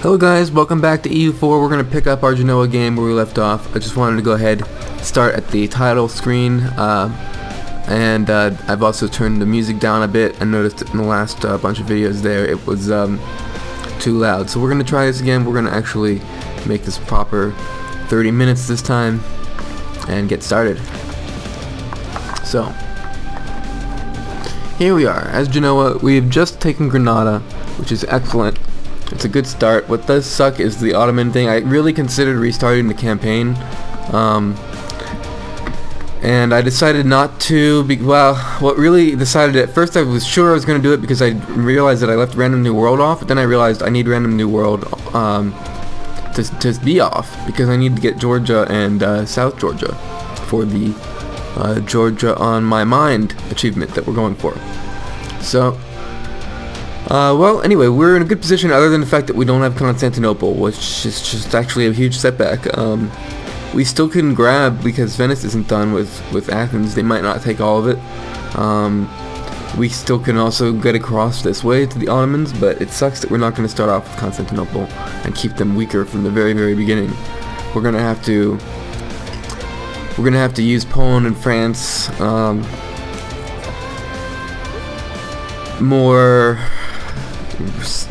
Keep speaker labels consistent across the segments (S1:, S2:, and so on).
S1: Hello guys, welcome back to EU4. We're going to pick up our Genoa game where we left off. I just wanted to go ahead, start at the title screen, and I've also turned the music down a bit. I noticed in the last bunch of videos there it was too loud. So we're going to try this again. We're going to actually make this proper 30 minutes this time and get started. So, here we are. As Genoa, we've just taken Granada, which is excellent. It's a good start. What does suck is the Ottoman thing. I really considered restarting the campaign, and I decided not to. What really decided at first, I was sure I was going to do it because I realized that I left Random New World off, but then I realized I need Random New World to be off because I need to get Georgia and South Georgia for the Georgia on My Mind achievement that we're going for. So. Well, anyway, we're in a good position other than the fact that we don't have Constantinople, which is just actually a huge setback. We still can grab, because Venice isn't done with Athens, they might not take all of it. We still can also get across this way to the Ottomans, but it sucks that we're not going to start off with Constantinople and keep them weaker from the very, very beginning. We're going to have to use Poland and France,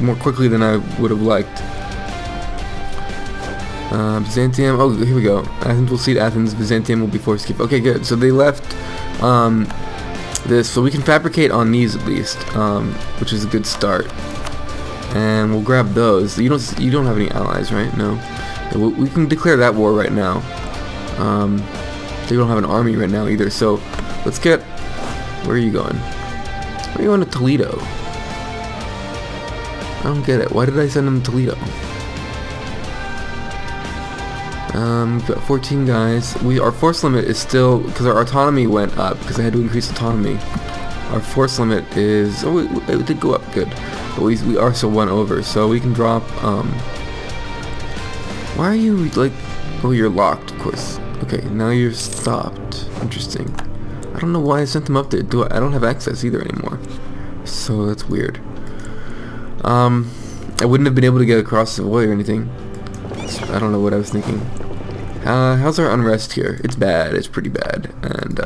S1: more quickly than I would have liked. Byzantium, oh, here we go. Athens will cede Athens, Byzantium will be forced to keep. Okay, good. So they left this, so we can fabricate on these at least, which is a good start. And we'll grab those. You don't have any allies, right? No. We can declare that war right now. They don't have an army right now either. So let's get. Where are you going? Where are you going to Toledo? I don't get it. Why did I send them to Toledo? We've got 14 guys. Our force limit is still, because our autonomy went up, because I had to increase autonomy. Our force limit is, oh, it did go up, good. But we are still one over, so we can drop, why are you, like, oh, you're locked, of course. Okay, now you're stopped. Interesting. I don't know why I sent them up there. I don't have access either anymore. So that's weird. I wouldn't have been able to get across the Savoy or anything. I don't know what I was thinking. How's our unrest here? It's bad. It's pretty bad. And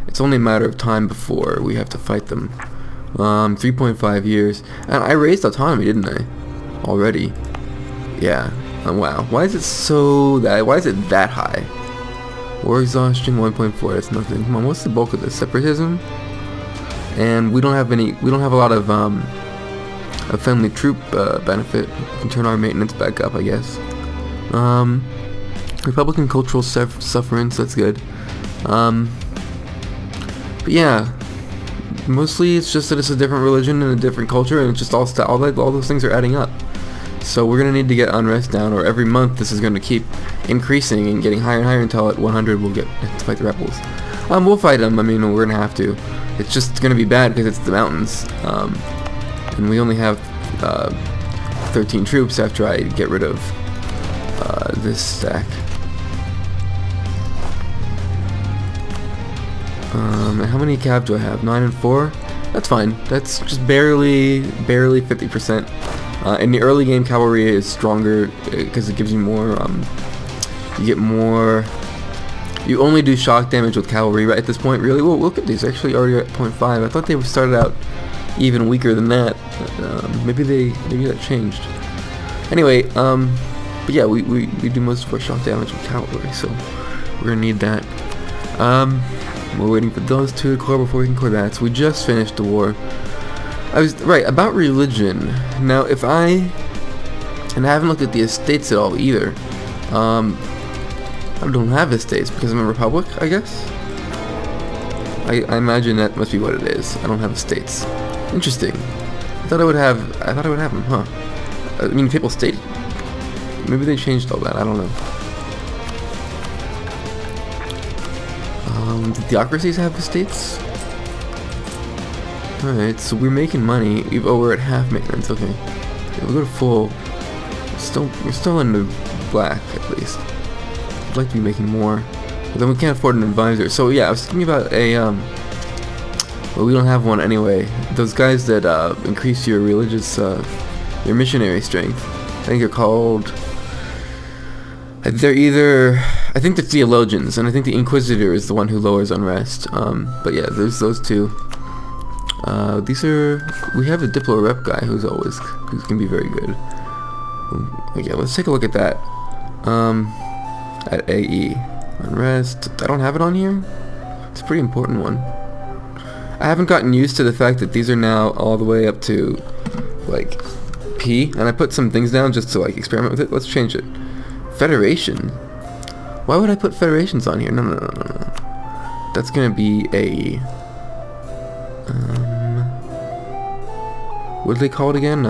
S1: it's only a matter of time before we have to fight them. 3.5 years. And I raised autonomy, didn't I? Already. Yeah. Wow. Why is it that high? War exhaustion 1.4. That's nothing. Come on. What's the bulk of this? Separatism. And we don't have a lot of a friendly troop benefit. We can turn our maintenance back up, I guess. Republican cultural sufferance, that's good. But yeah, mostly it's just that it's a different religion and a different culture, and it's just all those things are adding up. So we're gonna need to get unrest down, or every month this is gonna keep increasing and getting higher and higher until at 100 we'll get to fight the rebels. We'll fight them. I mean, we're gonna have to. It's just gonna be bad because it's the mountains. And we only have 13 troops after I get rid of this stack. How many cav do I have? 9 and 4? That's fine. That's just barely 50%. In the early game, cavalry is stronger because it gives you more. You get more. You only do shock damage with cavalry right at this point. Really? Well, look at these. Actually, already at 0.5. I thought they started out even weaker than that. Maybe that changed. Anyway, but yeah, we do most of our shock damage with cavalry, so we're gonna need that. We're waiting for those two to core before we can core that. So we just finished the war. I was right about religion. Now, I haven't looked at the estates at all either. I don't have estates because I'm a republic, I guess. I imagine that must be what it is. I don't have estates. Interesting. I thought I would have them, huh? I mean, papal state. Maybe they changed all that. I don't know. Do theocracies have estates? All right, so we're making money. Oh, we're at half maintenance. Okay, yeah, we'll go to full. We're still in the black at least. I'd like to be making more, but then we can't afford an advisor. So yeah, I was thinking about a well, we don't have one anyway. Those guys that increase your religious, your missionary strength. I think they're called... They're either... I think they're theologians, and I think the Inquisitor is the one who lowers unrest. But yeah, there's those two. These are... We have a Diplo Rep guy who's can be very good. Okay, let's take a look at that. At AE. Unrest. I don't have it on here? It's a pretty important one. I haven't gotten used to the fact that these are now all the way up to, like, P. And I put some things down just to, like, experiment with it. Let's change it. Federation. Why would I put federations on here? No. That's gonna be a... what do they call it again?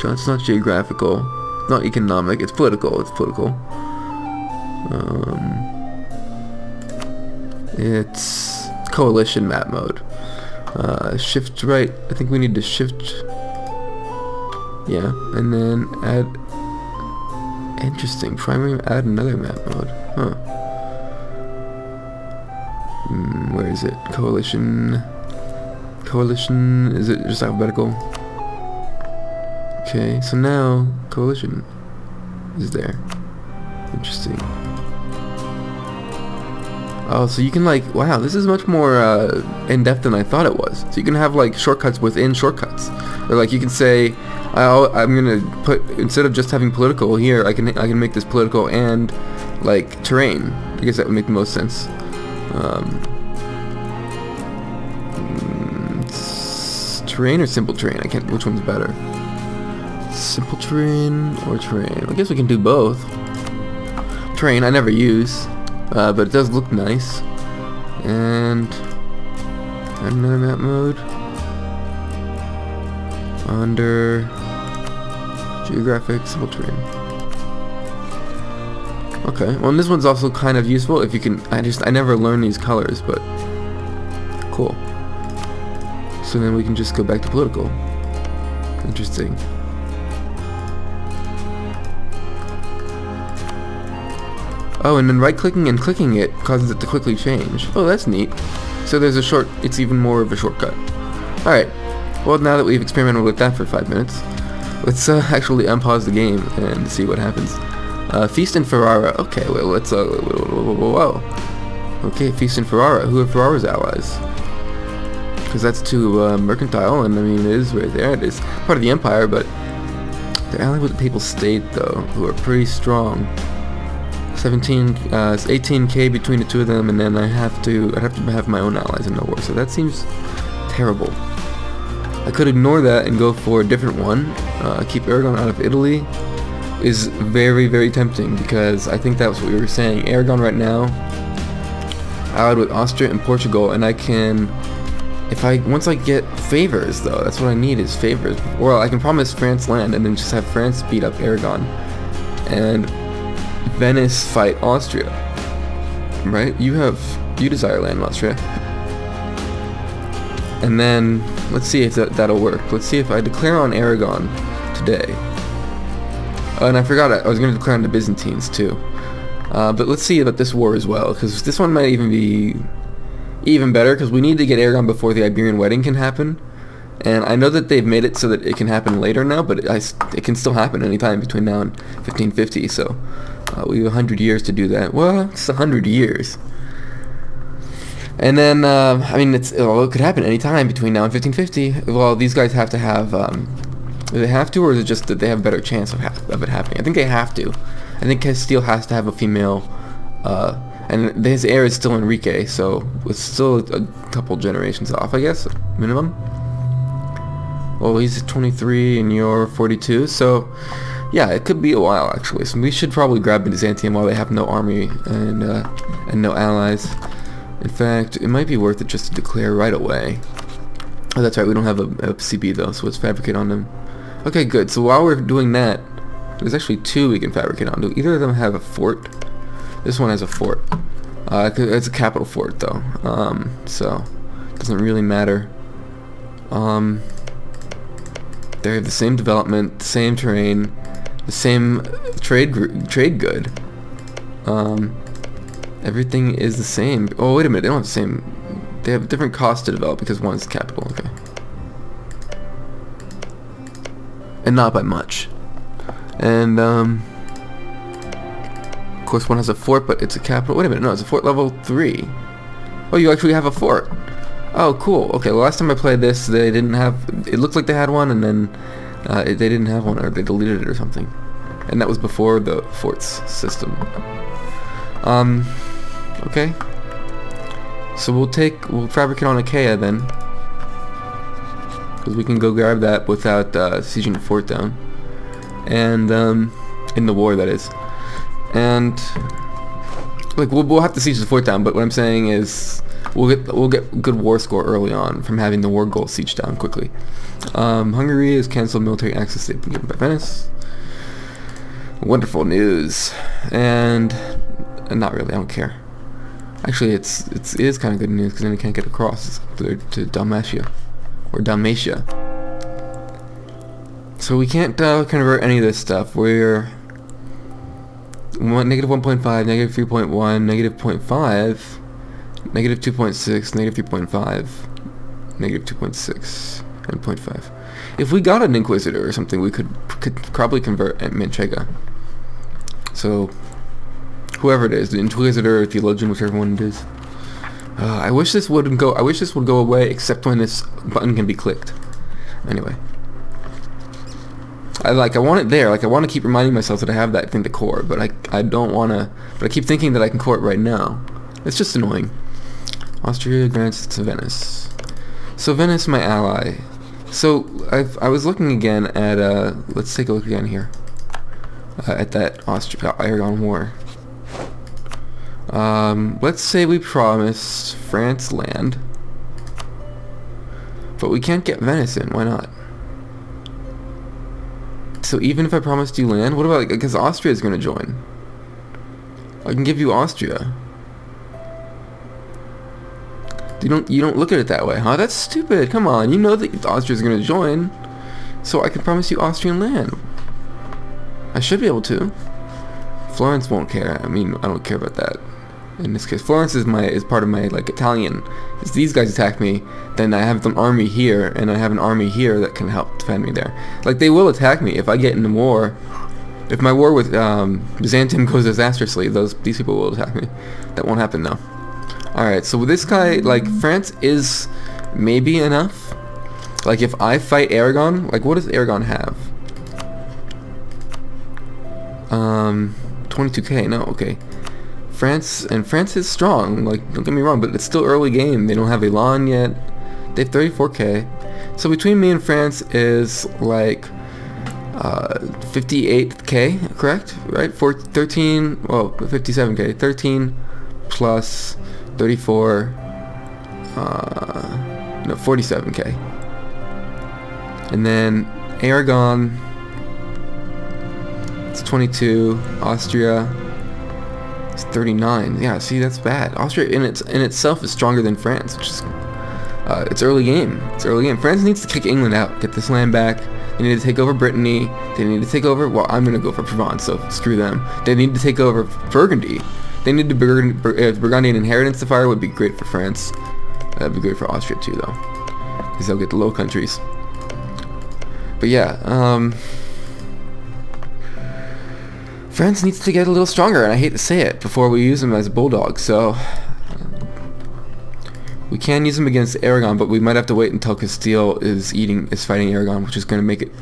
S1: So it's not geographical, not economic, it's political, it's coalition map mode. Shift right, I think we need to shift, yeah, and then add, interesting, primary, add another map mode, huh. Where is it? Coalition, is it just alphabetical? Okay, so now coalition is there. Interesting. Oh, so you can like, wow, this is much more in-depth than I thought it was. So you can have like shortcuts within shortcuts. Or like you can say, I'm gonna put, instead of just having political here, I can make this political and like terrain. I guess that would make the most sense. Terrain or simple terrain? I can't. Which one's better? Simple terrain or terrain? I guess we can do both. Terrain I never use, but it does look nice. And add another map mode under geographic simple terrain. Okay, well, and this one's also kind of useful if you can. I never learned these colors, but cool. So then we can just go back to political. Interesting. Oh, and then right-clicking and clicking it causes it to quickly change. Oh, that's neat. So there's a it's even more of a shortcut. Alright, well, now that we've experimented with that for 5 minutes, let's actually unpause the game and see what happens. Feast and Ferrara. Okay, well, let's, whoa. Okay, Feast and Ferrara. Who are Ferrara's allies? Because that's too mercantile, and I mean, it is right there. It is part of the empire, but they're allied with the Papal State, though, who are pretty strong. 18k between the two of them, and then I'd have to have my own allies in the war, so that seems terrible. I could ignore that and go for a different one. Keep Aragon out of Italy is very, very tempting, because I think that was what we were saying. Aragon right now allied with Austria and Portugal, and I can, once I get favors, though, that's what I need is favors. Or I can promise France land and then just have France beat up Aragon and Venice fight Austria, right? You desire land in Austria, and then let's see if that'll work. Let's see if I declare on Aragon today. Oh, and I forgot I was going to declare on the Byzantines too. But let's see about this war as well, because this one might even be even better, because we need to get Aragon before the Iberian wedding can happen. And I know that they've made it so that it can happen later now, but it can still happen anytime between now and 1550, so we have 100 years to do that. Well, it's 100 years. And then, I mean, it could happen anytime between now and 1550. Well, these guys have to have, do they have to, or is it just that they have a better chance of it happening? I think they have to. I think Castile has to have a female, and his heir is still Enrique, so it's still a couple generations off, I guess, minimum. Well, he's 23 and you're 42, so yeah, it could be a while actually. So we should probably grab Byzantium while they have no army and no allies. In fact, it might be worth it just to declare right away. Oh, that's right, we don't have a CB though, so let's fabricate on them. Okay, good. So while we're doing that, there's actually two we can fabricate on. Do either of them have a fort? This one has a fort. It's a capital fort though, so it doesn't really matter. They have the same development, the same terrain, the same trade Everything is the same. Oh, wait a minute, they don't have the same. They have a different cost to develop because one is the capital. Okay. And not by much. And of course one has a fort, but it's a capital. Wait a minute, no, it's a fort level 3. Oh, you actually have a fort. Oh, cool. Okay, well, last time I played this, they didn't have. It looked like they had one, and then they didn't have one, or they deleted it or something. And that was before the forts system. Okay. So we'll fabricate on Achaia then, because we can go grab that without sieging the fort down, and in the war, that is. And like we'll have to siege the fort down, but what I'm saying is we'll get good war score early on from having the war goal siege down quickly. Hungary has cancelled military access they've been given by Venice. Wonderful news. And not really, I don't care. Actually, it is kind of good news because then we can't get across to Dalmatia or Dalmatia. So we can't convert any of this stuff. We're negative 1.5, negative 3.1, negative 0.5, negative 2.6, negative 3.5, negative 2.6, and 0.5. If we got an Inquisitor or something, we could probably convert at Manchega. So whoever it is, the Inquisitor or Theologian, whichever one it is. I wish this wouldn't go. I wish this would go away, except when this button can be clicked. Anyway, I want it there. Like, I want to keep reminding myself that I have that thing to core, but I don't want to. But I keep thinking that I can core it right now. It's just annoying. Austria grants it to Venice. So Venice, my ally. So I was looking again at let's take a look again here at that Aragon War. Let's say we promised France land, but we can't get Venice in. Why not? So even if I promised you land, what about, because Austria is going to join? I can give you Austria. You don't look at it that way, huh? That's stupid. Come on, you know that Austria is going to join, so I can promise you Austrian land. I should be able to. Florence won't care. I mean, I don't care about that. In this case, Florence is part of my Italian. If these guys attack me, then I have an army here, and I have an army here that can help defend me there. Like, they will attack me if I get into war. If my war with Byzantium goes disastrously, these people will attack me. That won't happen though. All right, so with this guy, France is maybe enough. Like, if I fight Aragon, what does Aragon have? 22k. No, okay. France is strong, don't get me wrong, but it's still early game. They don't have Elan yet. They have 34k. So between me and France is 58k, correct? Right? 57k. 13 plus 34, 47k. And then Aragon, it's 22. Austria, it's 39. Yeah, see, that's bad. Austria in itself is stronger than France, which is it's early game. It's early game. France needs to kick England out, get this land back. They need to take over Brittany. They need to take over. Well, I'm gonna go for Provence, so screw them. They need to take over Burgundy. They need to Burgundian inheritance to fire would be great for France. That'd be great for Austria too, though, because they'll get the Low Countries. But yeah, France needs to get a little stronger, and I hate to say it, before we use them as a bulldog. So we can use them against Aragon, but we might have to wait until Castile is fighting Aragon, which is going to make it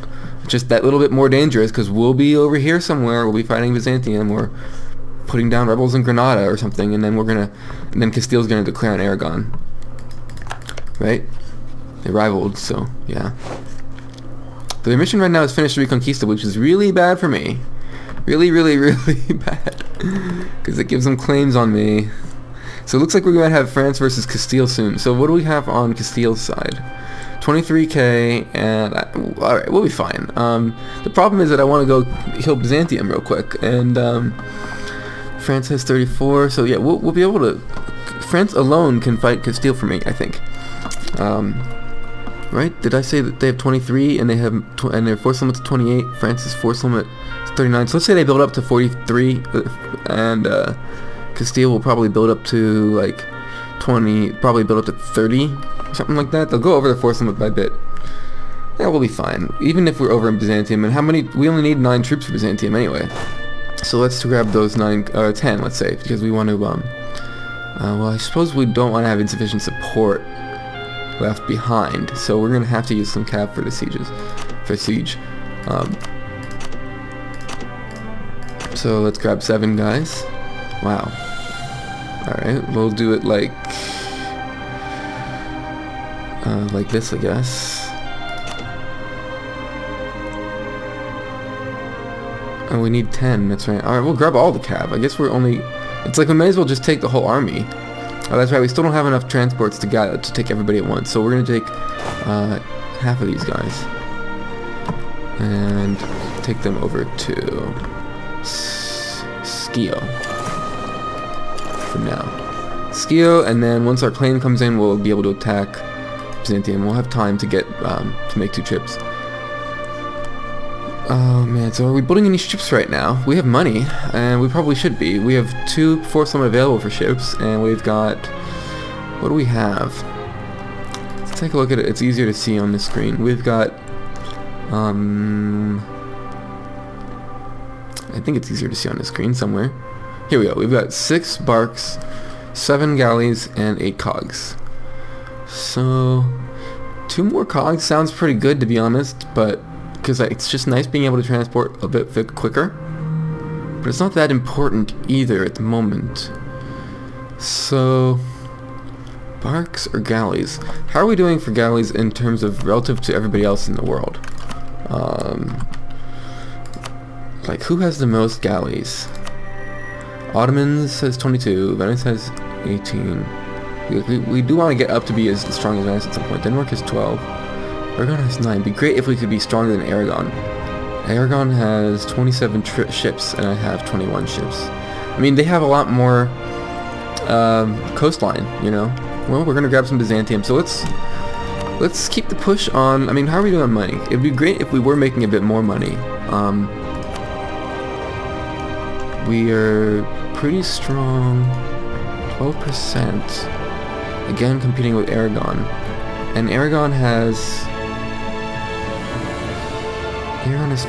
S1: just that little bit more dangerous, because we'll be over here somewhere. We'll be fighting Byzantium or putting down rebels in Granada or something, and then Castile's gonna declare on Aragon. Right? They rivaled, so yeah. But their mission right now is finish the Reconquista, which is really bad for me. Really, really, really bad. Because it gives them claims on me. So it looks like we might have France versus Castile soon. So what do we have on Castile's side? 23k, and alright, we'll be fine. The problem is that I want to go kill Byzantium real quick, and France has 34, so yeah, we'll be able to. France alone can fight Castile for me, I think. Right? Did I say that they have 23 and and their force limit's 28? France's force limit is 39. So let's say they build up to 43, and Castile will probably build up to 20, probably build up to 30, something like that. They'll go over the force limit by a bit. Yeah, we'll be fine, even if we're over in Byzantium. And how many? We only need 9 troops for Byzantium anyway. So let's grab those 9, 10, let's say, because we want to. Well, I suppose we don't want to have insufficient support left behind, so we're gonna have to use some cav for the sieges, for siege. So let's grab 7 guys. Wow. All right, we'll do it like this, I guess. Oh, we need 10, that's right. Alright, we'll grab all the cav. I guess we're only... It's like we may as well just take the whole army. Oh, that's right, we still don't have enough transports to take everybody at once. So we're going to take half of these guys. And take them over to Skio. For now. Skio, and then once our claim comes in, we'll be able to attack Byzantium. We'll have time to get, to make 2 trips. Oh man, so are we building any ships right now? We have money, and we probably should be. We have 2 force limit available for ships, and we've got... What do we have? Let's take a look at it. It's easier to see on the screen. We've got... I think it's easier to see on the screen somewhere. Here we go. We've got 6 barks, 7 galleys, and 8 cogs. So... 2 more cogs sounds pretty good, to be honest, but... because it's just nice being able to transport a bit quicker, but it's not that important either at the moment. So, barks or galleys? How are we doing for galleys in terms of relative to everybody else in the world? Like, who has the most galleys? Ottomans has 22, Venice has 18. We do want to get up to be as strong as Venice at some point. Denmark has 12. Aragon has 9. It'd be great if we could be stronger than Aragon. Aragon has 27 ships, and I have 21 ships. I mean, they have a lot more coastline, you know. Well, we're gonna grab some Byzantium, so let's keep the push on. I mean, how are we doing on money? It'd be great if we were making a bit more money. We are pretty strong, 12%. Again, competing with Aragon, and Aragon has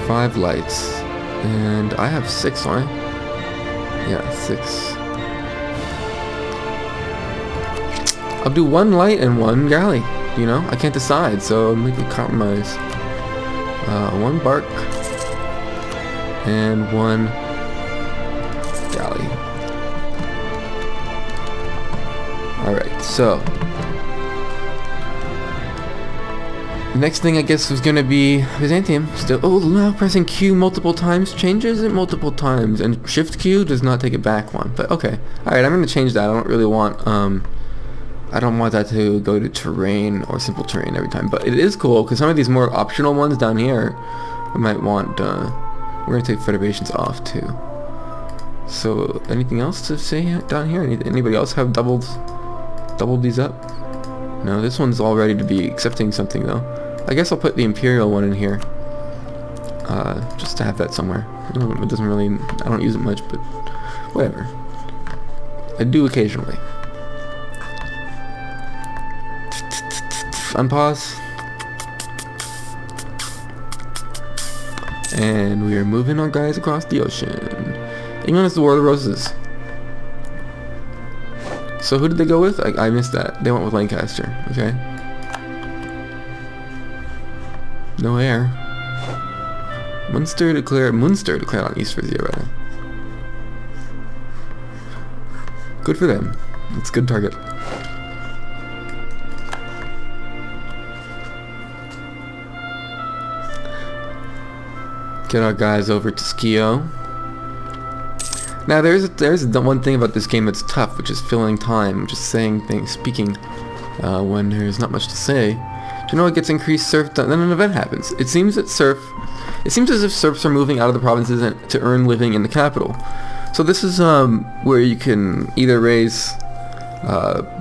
S1: 5 lights, and I have 6, aren't I? Yeah, 6. I'll do 1 light and 1 galley, you know? I can't decide, so I'll make a compromise. 1 bark and 1 galley. Alright, so... the next thing I guess was gonna be Byzantium. Still, oh, now pressing Q multiple times changes it multiple times, and Shift Q does not take it back one. But okay, all right, I'm gonna change that. I don't really want, I don't want that to go to terrain or simple terrain every time. But it is cool because some of these more optional ones down here, we might want. We're gonna take federations off too. So anything else to say down here? Anybody else have doubled these up? No, this one's all ready to be accepting something though. I guess I'll put the Imperial one in here, just to have that somewhere. It doesn't really, I don't use it much, but whatever. I do occasionally. Unpause. And we are moving our guys across the ocean. England is the War of the Roses. So who did they go with? I missed that. They went with Lancaster. Okay. No air. Munster declared on East Frisia, rather. Good for them. It's a good target. Get our guys over to Skio. Now there's the one thing about this game that's tough, which is filling time, just saying things, speaking when there's not much to say. Genoa gets increased serf, then an event happens. It seems as if serfs are moving out of the provinces to earn living in the capital. So this is where you can either raise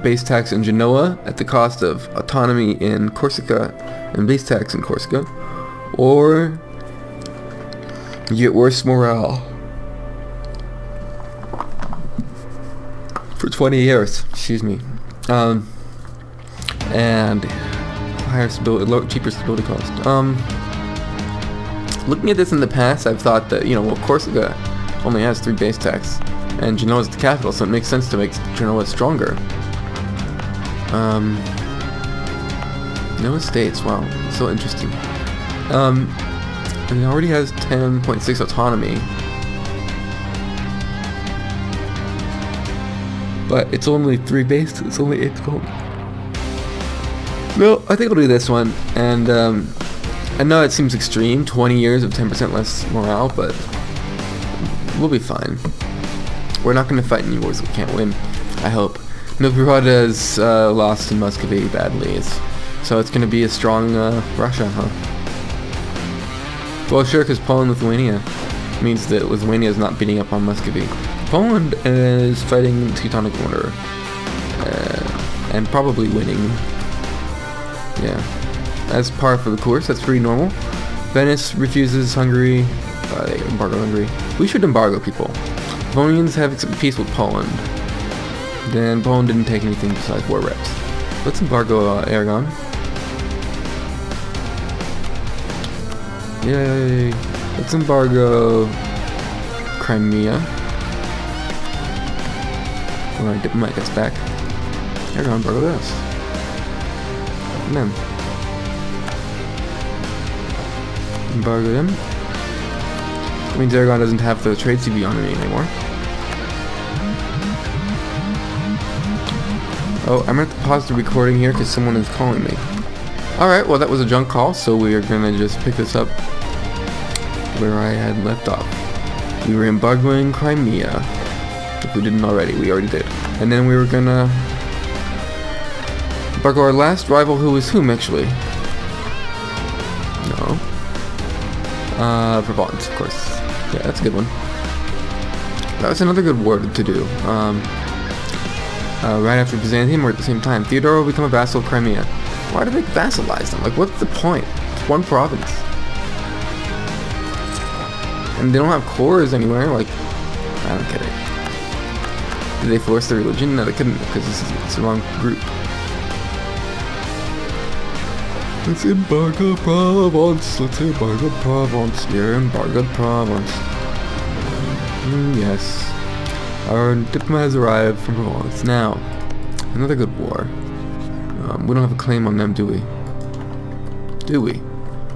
S1: base tax in Genoa at the cost of autonomy in Corsica and base tax in Corsica, or you get worse morale for 20 years. Excuse me. and higher stability, cheaper stability cost. Looking at this in the past, I've thought that, well, Corsica only has 3 base tax, and Genoa is the capital, so it makes sense to make Genoa stronger. No estates, wow, so interesting. And it already has 10.6 autonomy. But it's only 3 base, it's only 8 development. No, I think I'll do this one, and I know it seems extreme, 20 years of 10% less morale, but we'll be fine. We're not going to fight any wars we can't win, I hope. Novgorod lost in Muscovy badly, so it's going to be a strong Russia, huh? Well, sure, because Poland-Lithuania means that Lithuania is not beating up on Muscovy. Poland is fighting Teutonic Order, and probably winning. Yeah, that's par for the course. That's pretty normal. Venice refuses Hungary. They embargo Hungary. We should embargo people. Livonians have peace with Poland. Then Poland didn't take anything besides war reps. Let's embargo Aragon. Yay! Let's embargo Crimea. When our diplomat gets back. Aragon, embargo this. And then embargo them. That means Aragon doesn't have the trade CV on me anymore. Oh, I'm going to have to pause the recording here because someone is calling me. Alright, well that was a junk call, so we are going to just pick this up where I had left off. We were embargoing Crimea. If we didn't already, we already did. And then we were going to embargo our last rival, who was whom actually? No. Provence, of course. Yeah, that's a good one. That was another good war to do. Right after Byzantium or at the same time. Theodore will become a vassal of Crimea. Why do they vassalize them? Like, what's the point? It's one province. And they don't have cores anywhere, like, I don't get it. Did they force their religion? No, they couldn't, because it's the wrong group. Let's embargo Provence. Let's embargo Provence. We're embargoed Provence. Yes. Our diplomat has arrived from Provence. Now, another good war. We don't have a claim on them, do we? Do we?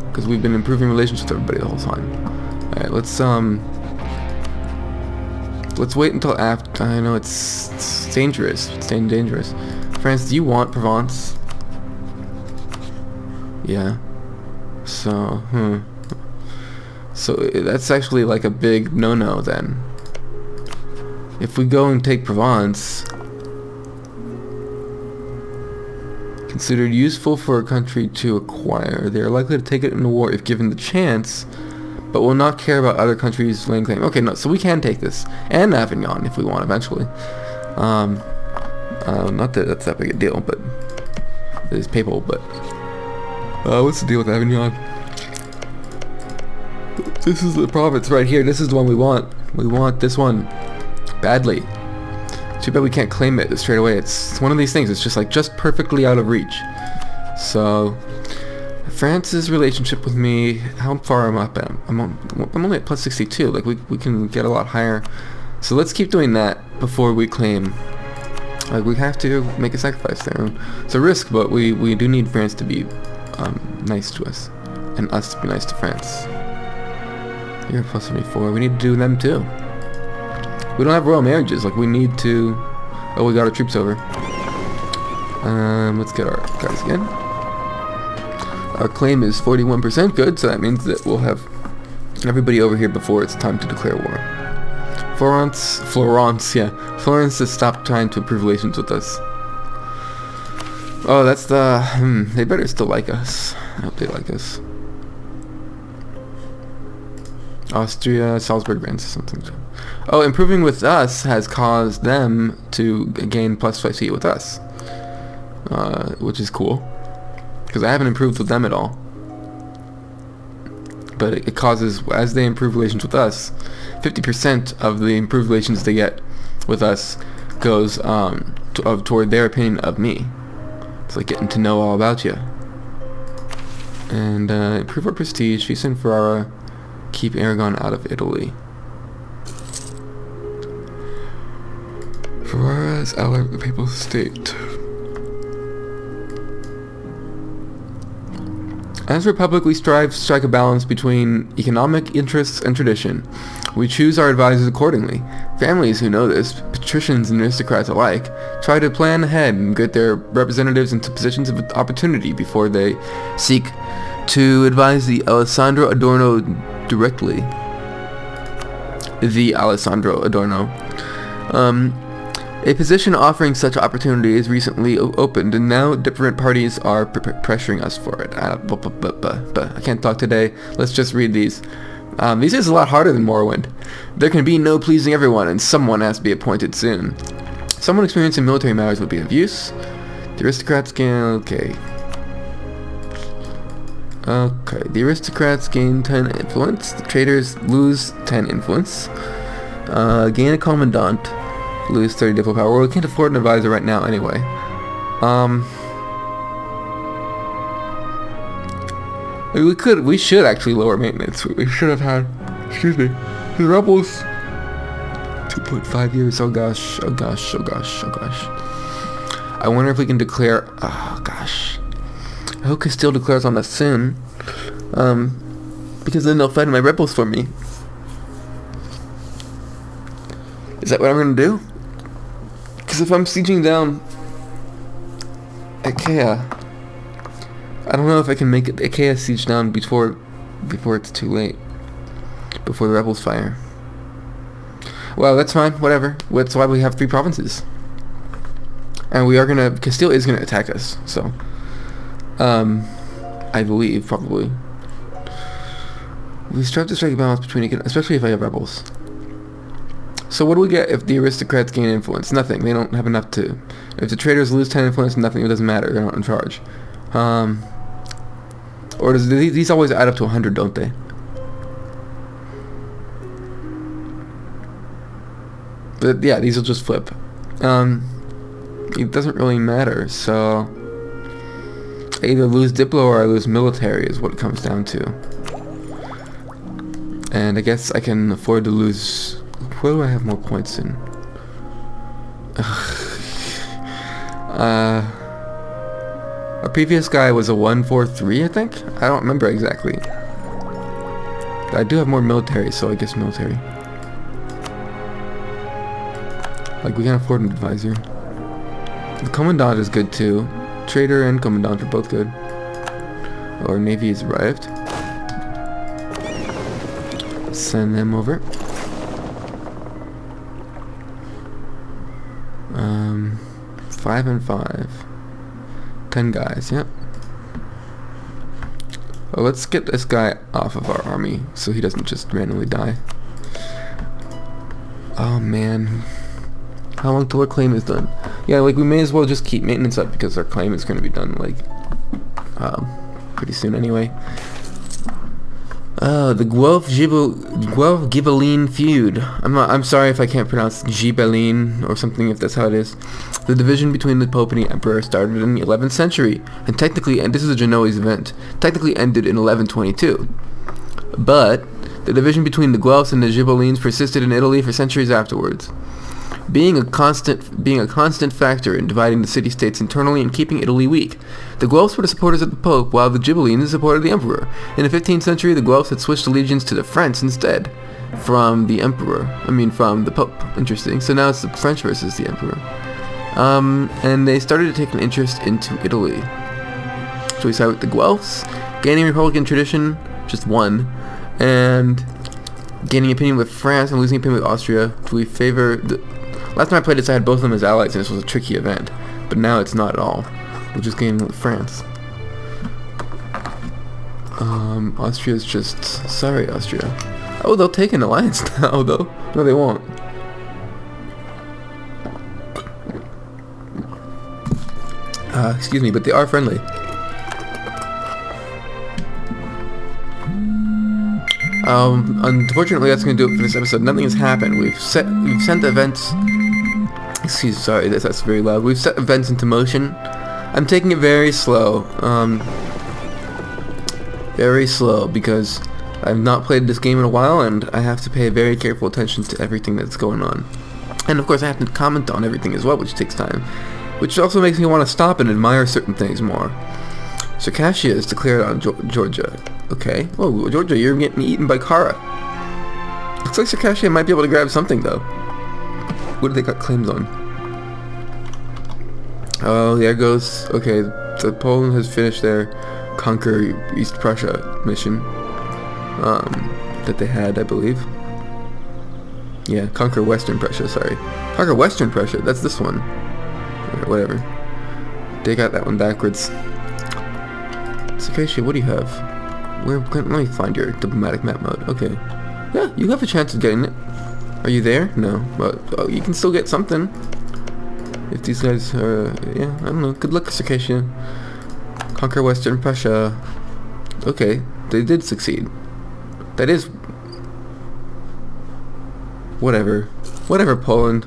S1: Because we've been improving relations with everybody the whole time. Alright, let's wait until after. I know it's dangerous. It's dangerous. France, do you want Provence? Yeah. So, So that's actually like a big no-no then. If we go and take Provence, considered useful for a country to acquire, they are likely to take it in a war if given the chance, but will not care about other countries laying claim. Okay, no, so we can take this, and Avignon if we want eventually. Not that that's that big a deal, but it is papal. But what's the deal with Avignon? This is the province right here. This is the one we want. We want this one badly. Too bad we can't claim it straight away. It's one of these things. It's just like just perfectly out of reach. So France's relationship with me, how far am I up at? I'm only at plus 62. Like we can get a lot higher. So let's keep doing that before we claim. Like we have to make a sacrifice there. It's a risk, but we do need France to be nice to us, and us to be nice to France. You're plus 74. We need to do them too. We don't have royal marriages. Like we need to. Oh, we got our troops over. Let's get our guys again. Our claim is 41% good, so that means that we'll have everybody over here before it's time to declare war. Florence, yeah. Florence has stopped trying to improve relations with us. Oh, that's the... they better still like us. I hope they like us. Austria, Salzburg grants something. Oh, improving with us has caused them to gain plus 5 with us. Which is cool. Because I haven't improved with them at all. But it causes, as they improve relations with us, 50% of the improved relations they get with us goes to toward their opinion of me. It's like getting to know all about you. And improve our prestige. Peace and Ferrara. Keep Aragon out of Italy. Ferrara is ally of the Papal State. As a republic, we strive to strike a balance between economic interests and tradition. We choose our advisors accordingly. Families who know this, patricians and aristocrats alike, try to plan ahead and get their representatives into positions of opportunity before they seek to advise the Alessandro Adorno directly. The Alessandro Adorno. A position offering such opportunity is recently opened, and now different parties are pressuring us for it. I can't talk today. Let's just read these. These is a lot harder than Morrowind. There can be no pleasing everyone, and someone has to be appointed soon. Someone experienced in military matters would be of use. The aristocrats gain... Okay, the aristocrats gain 10 influence. The traders lose 10 influence. Gain a commandant. Lose 30 diplo power. Well, we can't afford an advisor right now anyway. We should actually lower maintenance. We should have had, excuse me, the rebels. 2.5 years, oh gosh. I wonder if we can declare, oh gosh. I hope Castile declares on us soon. Because then they'll fight my rebels for me. Is that what I'm gonna do? Because if I'm sieging down Achaia, I don't know if I can make it Achaia siege down before it's too late. Before the rebels fire. Well, that's fine, whatever. That's why we have 3 provinces. And we are gonna... Castile is gonna attack us, so... I believe, probably. We strive to strike a balance between... Especially if I have rebels. So what do we get if the aristocrats gain influence? Nothing. They don't have enough to... If the traders lose 10 influence, nothing. It doesn't matter. They're not in charge. Or does these always add up to 100, don't they? But yeah, these will just flip. It doesn't really matter, so... I either lose Diplo or I lose military is what it comes down to. And I guess I can afford to lose... Where do I have more points in? Our previous guy was a 143, I think? I don't remember exactly. But I do have more military, so I guess military. Like, we can't afford an advisor. The Commandant is good too. Trader and Commandant are both good. Our Navy has arrived. Send them over. 5 and 5. 10 guys, yep. Well, let's get this guy off of our army so he doesn't just randomly die. Oh man. How long till our claim is done? Yeah, like we may as well just keep maintenance up because our claim is going to be done like pretty soon anyway. The Guelph-Ghibelline feud. I'm sorry if I can't pronounce Ghibelline or something if that's how it is. The division between the Pope and the Emperor started in the 11th century and technically, and this is a Genoese event, technically ended in 1122. But the division between the Guelphs and the Ghibellines persisted in Italy for centuries afterwards. Being a constant factor in dividing the city-states internally and keeping Italy weak. The Guelphs were the supporters of the Pope, while the Ghibellines supported the Emperor. In the 15th century, the Guelphs had switched allegiance to the French instead, from the Pope. Interesting. So now it's the French versus the Emperor. And they started to take an interest into Italy. So we side with the Guelphs, gaining Republican tradition, just one, and gaining opinion with France and losing opinion with Austria. Do we favor the... Last time I played this, I had both of them as allies, and this was a tricky event. But now it's not at all. We'll just gain with France. Austria's just... Sorry, Austria. Oh, they'll take an alliance now, though. No, they won't. Excuse me, but they are friendly. Unfortunately, that's going to do it for this episode. Nothing has happened. We've sent events Sorry, that's very loud. We've set events into motion. I'm taking it very slow. Very slow, because I've not played this game in a while, and I have to pay very careful attention to everything that's going on. And of course I have to comment on everything as well, which takes time. Which also makes me want to stop and admire certain things more. Circassia is declared on Georgia. Okay. Oh, Georgia, you're getting eaten by Kara. Looks like Circassia might be able to grab something, though. What do they got claims on? Oh, there goes... Okay, so Poland has finished their Conquer East Prussia mission. That they had, I believe. Yeah, Conquer Western Prussia, sorry. Conquer Western Prussia, that's this one. Whatever. They got that one backwards. Circassia, what do you have? Let me find your diplomatic map mode. Okay. Yeah, you have a chance of getting it. Are you there? No. But you can still get something. If these guys are... yeah, I don't know. Good luck, Circassia. Conquer Western Prussia. Okay, they did succeed. That is... Whatever. Whatever, Poland.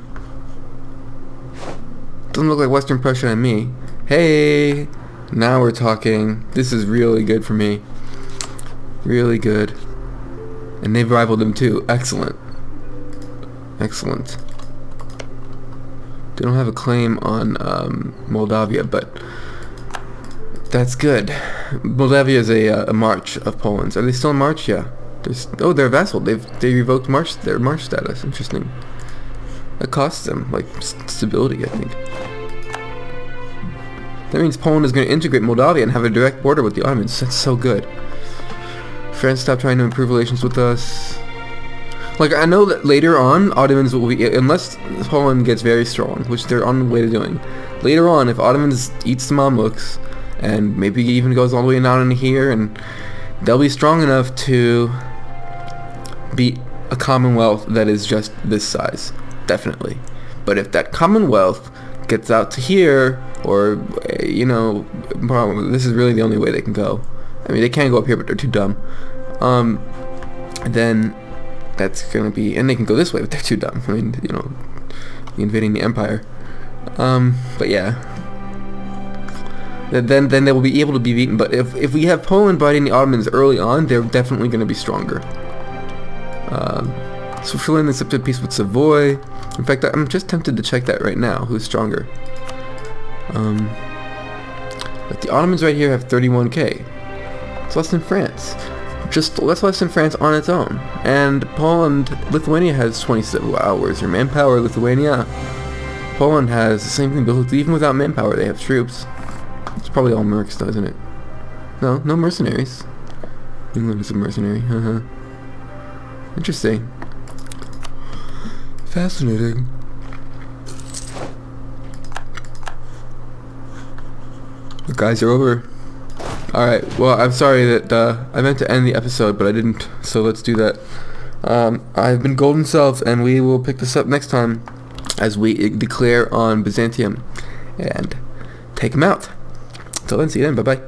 S1: Doesn't look like Western Prussia and me. Hey! Now we're talking. This is really good for me. Really good. And they've rivaled them too. Excellent. Excellent. They don't have a claim on Moldavia, but that's good. Moldavia is a march of Poland's. Are they still in march? Yeah. They're a vassal. They revoked their march status. Interesting. That costs them like stability, I think. That means Poland is going to integrate Moldavia and have a direct border with the Ottomans. That's so good. France stopped trying to improve relations with us. Like, I know that later on, Ottomans will be, unless Poland gets very strong, which they're on the way to doing. Later on, if Ottomans eats the Mamluks, and maybe even goes all the way down in here, and they'll be strong enough to beat a Commonwealth that is just this size. Definitely. But if that Commonwealth gets out to here, or, you know, this is really the only way they can go. I mean, they can go up here, but they're too dumb. Then that's gonna be, and they can go this way, but they're too dumb. I mean, you know, invading the empire. But yeah. Then they will be able to be beaten. But if we have Poland biting the Ottomans early on, they're definitely going to be stronger. Switzerland accepted peace with Savoy. In fact, I'm just tempted to check that right now. Who's stronger? But the Ottomans right here have 31k. It's less than France. That's less than France on its own. And Lithuania has 27. Wow, where's your manpower, Lithuania? Poland has the same thing, but even without manpower, they have troops. It's probably all mercs, though, isn't it? No mercenaries. England is a mercenary. Interesting. Fascinating. The guys are over. Alright, well, I'm sorry that I meant to end the episode, but I didn't, so let's do that. I've been Golden Self, and we will pick this up next time as we declare on Byzantium and take them out. Till then, see you then, bye-bye.